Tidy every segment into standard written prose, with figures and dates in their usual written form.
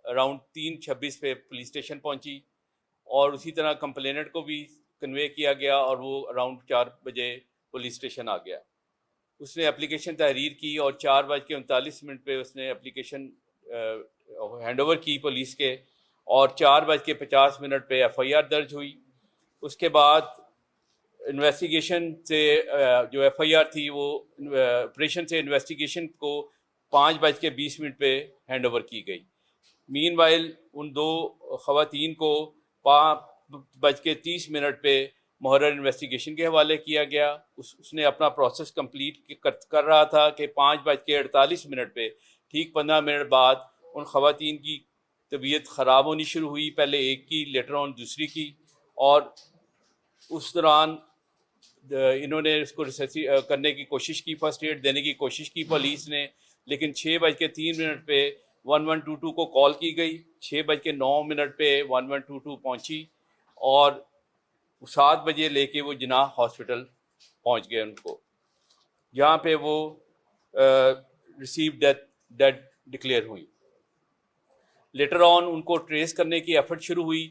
Around 3:26 पे police station पहुंची और उसी तरह कंप्लेनेंट को भी कन्वे किया गया और वो अराउंड 4 बजे पुलिस स्टेशन आ गया। उसने एप्लीकेशन तहरीर की और 4:39 पे उसने एप्लीकेशन हैंड ओवर की पुलिस के और 4:50 पे FIR दर्ज हुई। उसके बाद इन्वेस्टिगेशन से जो FIR थी वो ऑपरेशन से इन्वेस्टिगेशन को 5:20 पे हैंड ओवर की गई। मीनवाइल उन दो खवातीन को 5:30 पे मुहर्रर इन्वेस्टिगेशन के हवाले किया गया। उसने अपना प्रोसेस कंप्लीट कर रहा था कि 5:48 पे ठीक 15 मिनट बाद उन खवातीन की तबीयत ख़राब होनी शुरू हुई, पहले एक की, लेटर ऑन दूसरी की, और उस दौरान इन्होंने इसको करने की कोशिश की, फर्स्ट एड देने की कोशिश की पुलिस ने, लेकिन 6:03 पे 1122 को कॉल की गई। 6:09 पे 1122 पहुंची और 7 बजे लेके वो जिन्ना हॉस्पिटल पहुंच गए उनको, जहाँ पे वो रिसीव डेथ डिक्लेयर हुई। लेटर ऑन उनको ट्रेस करने की एफर्ट शुरू हुई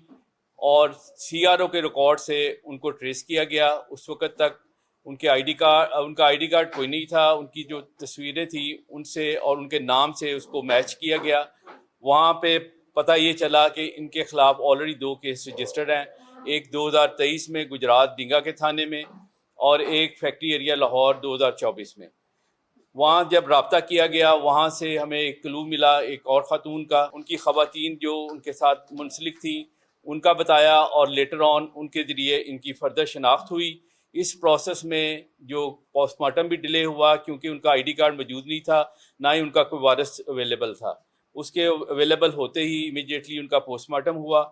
और CRO के रिकॉर्ड से उनको ट्रेस किया गया। उस वक़्त तक उनका आईडी कार्ड कोई नहीं था, उनकी जो तस्वीरें थी उनसे और उनके नाम से उसको मैच किया गया। वहाँ पे पता ये चला कि इनके ख़िलाफ़ ऑलरेडी 2 केस रजिस्टर्ड हैं, एक 2023 में गुजरात डिंगा के थाने में और एक फैक्ट्री एरिया लाहौर 2024 में। वहाँ जब रब्ता किया गया, वहाँ से हमें एक क्लू मिला एक और ख़ातून का, उनकी ख़वातीन जो उनके साथ मुंसलिक थी उनका बताया और लेटर ऑन उनके ज़रिए इनकी फर्दर शनाख्त हुई। इस प्रोसेस में जो पोस्टमार्टम भी डिले हुआ क्योंकि उनका आईडी कार्ड मौजूद नहीं था, ना ही उनका कोई वारिस अवेलेबल था। उसके अवेलेबल होते ही इमीडिएटली उनका पोस्टमार्टम हुआ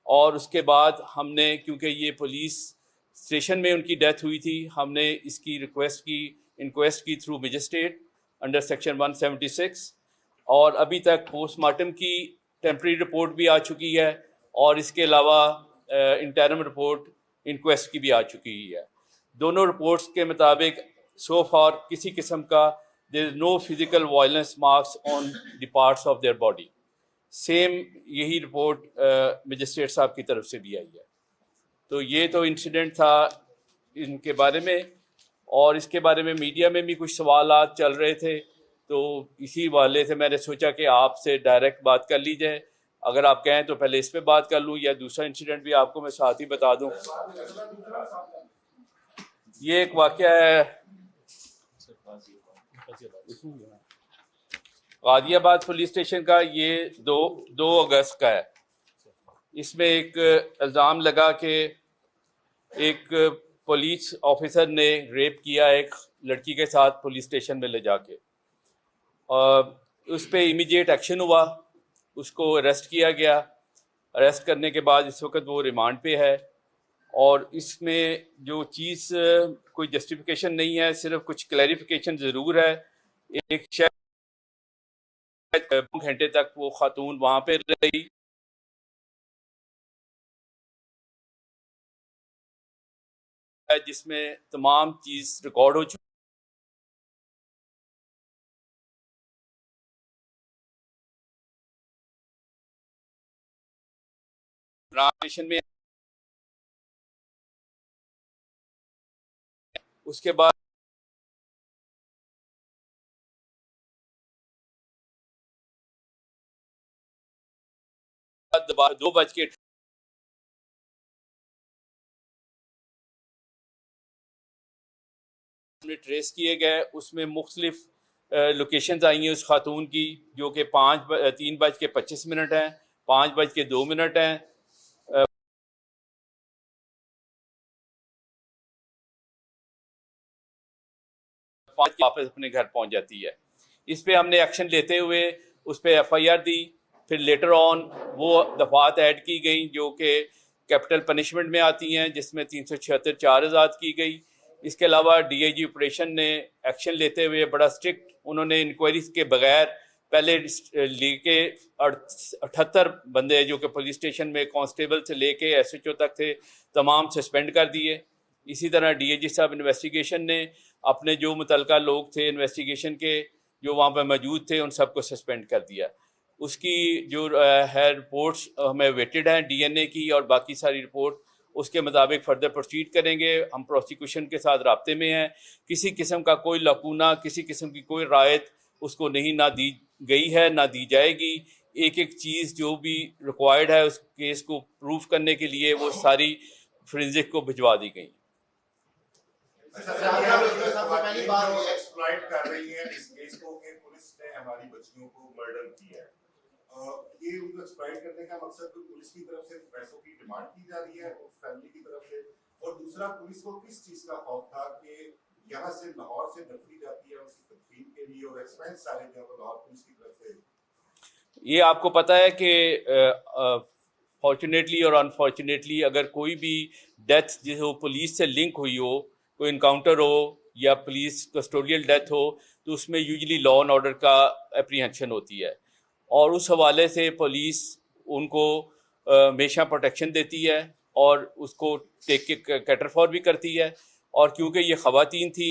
और उसके बाद हमने, क्योंकि ये पुलिस स्टेशन में उनकी डेथ हुई थी, हमने इसकी रिक्वेस्ट की, इंक्वेस्ट की थ्रू मजिस्ट्रेट अंडर सेक्शन 176 और अभी तक पोस्टमार्टम की टेम्प्रेरी रिपोर्ट भी आ चुकी है और इसके अलावा इंटरम रिपोर्ट इंक्वेस्ट की भी आ चुकी है। दोनों रिपोर्ट्स के मुताबिक सो फार किसी किस्म का there is no physical violence marks on the parts of their body. Same यही रिपोर्ट मजिस्ट्रेट साहब की तरफ से भी आई है। तो ये तो इंसिडेंट था इनके बारे में, और इसके बारे में मीडिया में भी कुछ सवालात चल रहे थे, तो इसी वाले से मैंने सोचा कि आपसे डायरेक्ट बात कर ली जाए। अगर आप कहें तो पहले इस पे बात कर लूँ या दूसरा इंसिडेंट भी आपको मैं साथ ही बता दूं। ये एक वाकया है गाजियाबाद पुलिस स्टेशन का, ये 2 अगस्त का है। इसमें एक इल्ज़ाम लगा कि एक पुलिस ऑफिसर ने रेप किया एक लड़की के साथ पुलिस स्टेशन में ले जाके, उस पर इमीडिएट एक्शन हुआ, उसको अरेस्ट किया गया। अरेस्ट करने के बाद इस वक्त वो रिमांड पे है और इसमें जो चीज़ कोई जस्टिफिकेशन नहीं है, सिर्फ कुछ क्लैरिफिकेशन ज़रूर है। एक शायद घंटे तक वो खातून वहाँ पे रही, जिसमें तमाम चीज़ रिकॉर्ड हो चुकी में। उसके बाद 2:00 ट्रेस किए गए। उसमें मुख्तलिफ लोकेशंस आई हैं उस खातून की, जो कि 3:25 हैं, 5:02 हैं, वापस अपने घर पहुंच जाती है। इस पे हमने एक्शन लेते हुए उस पर FIR दी। फिर लेटर ऑन वो दफात ऐड की गई जो कि कैपिटल पनिशमेंट में आती हैं, जिसमें 376 चार आज़ाद की गई। इसके अलावा DIG ऑपरेशन ने एक्शन लेते हुए बड़ा स्ट्रिक्ट, उन्होंने इंक्वायरी के बगैर पहले लेके 78 बंदे जो कि पुलिस स्टेशन में कांस्टेबल से लेके SHO तक थे, तमाम सस्पेंड कर दिए। इसी तरह DIG साहब इन्वेस्टिगेशन ने अपने जो मुतलका लोग थे इन्वेस्टिगेशन के, जो वहाँ पर मौजूद थे, उन सबको सस्पेंड कर दिया। उसकी जो है रिपोर्ट्स हमें वेटेड हैं DNA की और बाकी सारी रिपोर्ट उसके मुताबिक फर्दर प्रोसीड करेंगे। हम प्रोसिक्यूशन के साथ राब्ते में हैं। किसी किस्म का कोई लकूना, किसी किस्म की कोई रायत उसको नहीं ना दी गई है ना दी जाएगी। एक एक चीज़ जो भी रिक्वायर्ड है उस केस को प्रूफ करने के लिए वो सारी फोरेंसिक को भिजवा दी गई। पहली बार एक्सप्लॉइट कर रही है इस केस को कि पुलिस ने हमारी बच्चियों को मर्डर किया है। ये उनको एक्सप्लॉइट करने का मकसद तो पुलिस की तरफ से पैसों की डिमांड की जा रही है और फैमिली की तरफ से, और दूसरा पुलिस को किस चीज का खौफ था कि यहाँ से लाहौर से नफरी जाती है उसकी तदफीन के लिए और एक्सपेंस सारे जो है लाहौर पुलिस की तरफ से। ये आपको पता है कि फॉर्चुनेटली और अनफॉर्चुनेटली अगर कोई भी डेथ जो पुलिस से लिंक हुई हो, कोई इनकाउंटर हो या पुलिस कस्टोडियल डेथ हो, तो उसमें यूजुअली लॉ एंड ऑर्डर का एप्रीहेंशन होती है और उस हवाले से पुलिस उनको हमेशा प्रोटेक्शन देती है और उसको टेक के कैटर फॉर भी करती है। और क्योंकि ये ख़वातीन थी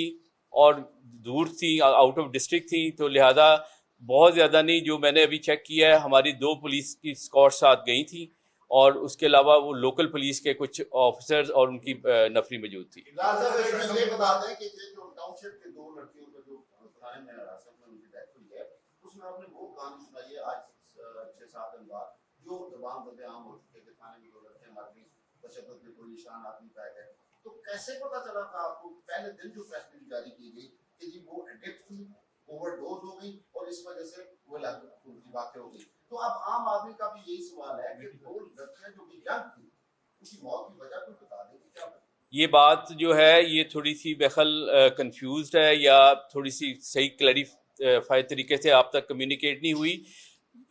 और दूर थी, आउट ऑफ डिस्ट्रिक्ट थी, तो लिहाजा बहुत ज़्यादा नहीं, जो मैंने अभी चेक किया है हमारी 2 पुलिस की स्क्वाड साथ गई थी और उसके अलावा वो लोकल पुलिस के कुछ ऑफिसर्स और उनकी नफरी मौजूद थी। ये बता दें कि जो टाउनशिप के 2 लड़कियों का जो थाने में हिरासत में उनकी डेथ हुई है, उसमें आपने वो कहानी सुनाई है आज 6-7 दिन बाद जो जबान बदे आम हो चुके थे, थाने में 2 लड़कियां मार दी, तशद्दुद में कोई निशान आदमी पाए गए। तो कैसे पता चला था आपको पहले दिन जो प्रेस रिलीज जारी की गई कि जी वो एडिक्ट थी, ओवरडोज हो गई और इस वजह से वो उनकी वाकई हो गई? तो अब आम आदमी का भी यही सवाल है कि 2 लड़कियां जो कि यंग थी उसकी मौत की वजह कोई बता दें कि क्या? ये बात जो है ये थोड़ी सी बेखल कंफ्यूज्ड है या थोड़ी सी सही क्लैरिफाई तरीके से आप तक कम्युनिकेट नहीं हुई।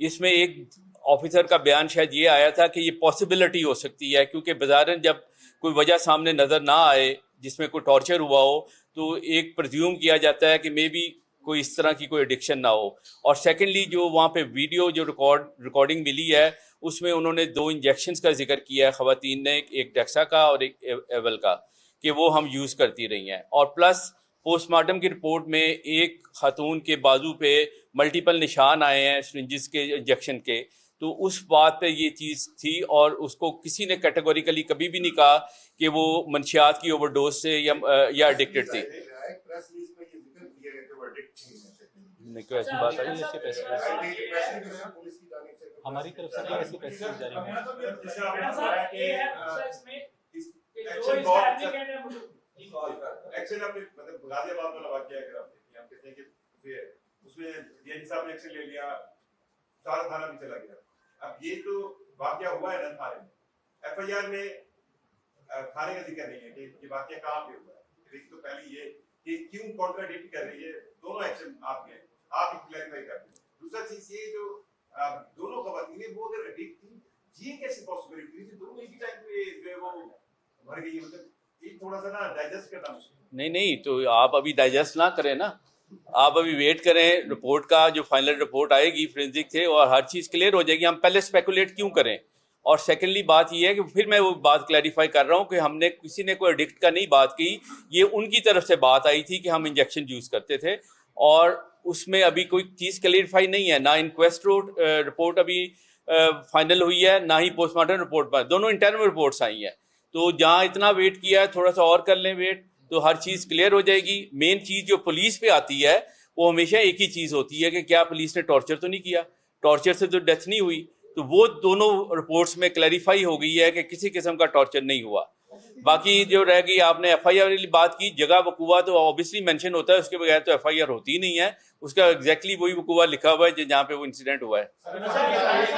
इसमें एक ऑफिसर का बयान शायद ये आया था कि ये पॉसिबिलिटी हो सकती है, क्योंकि बाज़ारन जब कोई वजह सामने नज़र ना आए जिसमें कोई टॉर्चर हुआ हो तो एक प्रज्यूम किया जाता है कि मे बी कोई इस तरह की कोई एडिक्शन ना हो। और सेकेंडली जो वहाँ पे वीडियो जो रिकॉर्डिंग मिली है उसमें उन्होंने 2 इंजेक्शंस का जिक्र किया है ख़वातीन ने, एक डेक्सा का और एक एवल का, कि वो हम यूज़ करती रही हैं। और प्लस पोस्टमार्टम की रिपोर्ट में एक खातून के बाजू पे मल्टीपल निशान आए हैं सिरिंजेस के इंजेक्शन के, तो उस बात पे ये चीज़ थी और उसको किसी ने कैटेगोरिकली कभी भी नहीं कहा कि वो मंशियात की ओवरडोज से या एडिक्टेड थी। ऐसी बात आई इसके पैसे हमारी तरफ से ऐसी पैसे जारी हुए एक्शन आपने मतलब गाजियाबाद वाला वाकया अगर आप देखिए, आप कहते हैं कि उसमें डीएन साहब ने एक्शन ले लिया, सारा थाना भी चला गया। अब ये तो वाकया हुआ है ना थाने में, एफआईआर में थाने का जिक्र नहीं है कि ये वाकया कहां पे हुआ है। एक तो पहले ये कि क्यों कॉन्ट्राडिक्ट कर रही है, दोनों एक्शन आपने आप ही क्लैरिफाई कर दें। दूसरा चीज ये जो दोनों खवातीन वो अगर एडिक्ट थी, ये कैसी पॉसिबिलिटी थी दोनों एक ही टाइम पे जो है वो मर गई? मतलब ये थोड़ा सा ना डाइजेस्ट करना मुश्किल। नहीं, तो आप अभी डाइजेस्ट ना करें ना, आप अभी वेट करें रिपोर्ट का, जो फाइनल रिपोर्ट आएगी फोरेंसिक से और हर चीज़ क्लियर हो जाएगी। हम पहले स्पेकुलेट क्यों करें? और सेकेंडली बात ये है कि फिर मैं वो बात क्लैरिफाई कर रहा हूँ कि हमने किसी ने कोई एडिक्ट का नहीं बात की, ये उनकी तरफ से बात आई थी कि हम इंजेक्शन यूज़ करते थे और उसमें अभी कोई चीज़ क्लैरिफाई नहीं है। ना इंक्वेस्ट रिपोर्ट अभी फाइनल हुई है, ना ही पोस्टमार्टम रिपोर्ट पर, दोनों इंटरनल रिपोर्ट्स आई हैं। तो जहाँ इतना वेट किया है थोड़ा सा और कर लें वेट, तो हर चीज़ क्लियर हो जाएगी। मेन चीज़ जो पुलिस पे आती है वो हमेशा एक ही चीज़ होती है कि क्या पुलिस ने टॉर्चर तो नहीं किया, टॉर्चर से तो डेथ नहीं हुई। तो वो दोनों रिपोर्ट्स में क्लैरिफाई हो गई है कि किसी किस्म का टॉर्चर नहीं हुआ। बाकी जो रह गई आपने एफआईआर वाली बात की, जगह वकूआ तो ऑब्वियसली मेंशन होता है, उसके बगैर तो एफआईआर होती ही नहीं है। उसका एग्जैक्टली वही वकूआ लिखा हुआ है जहाँ पे वो इंसिडेंट हुआ है।